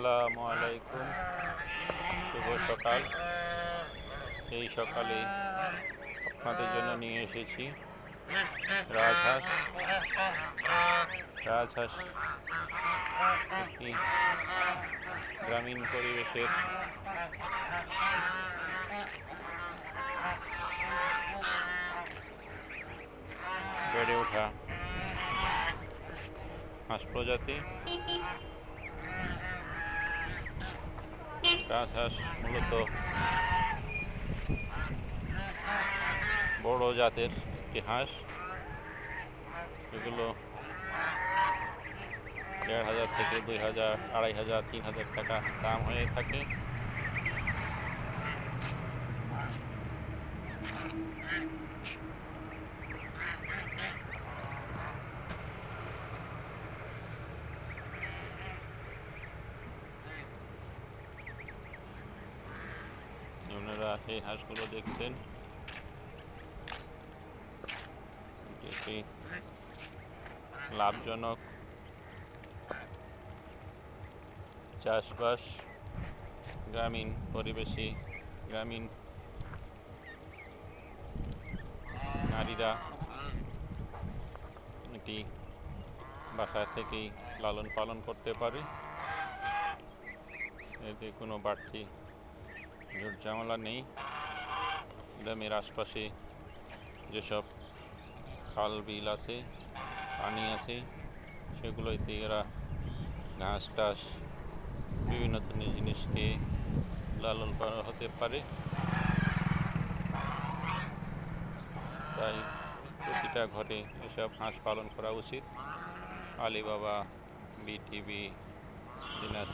আসসালামু আলাইকুম। শুভ সকাল। এই সকালে আপনাদের জন্য নিয়ে এসেছি রাজহাঁস। রাজহাঁস একটি গ্রামীণ পরিবেশের বেড়ে ওঠা হাঁস প্রজাতি। রাজহাঁস মূলত বড় জাতের একটি হাঁস। এগুলো ১,৫০০ থেকে ২,০০০, ২,৫০০, ৩,০০০ টাকা দাম হয়ে থাকে। আপনারা এই হাঁসগুলো দেখছেন, এটি লাভজনক চাষবাস। গ্রামীণ পরিবেশে গ্রামীণ নারীরা এটি বাসা থেকেই লালন পালন করতে পারে। এতে কোনো বাড়তি ঝুট ঝামেলা নেই। গ্রামের আশপাশে যেসব খাল বিল আছে, পানি আছে, সেগুলোতে এরা ঘাস টাস বিভিন্ন ধরনের জিনিসকে লালন পালন হতে পারে। তাই প্রতিটা ঘরে এসব হাঁস পালন করা উচিত। আলী বাবা, বিটিভি, দিনাজপুর।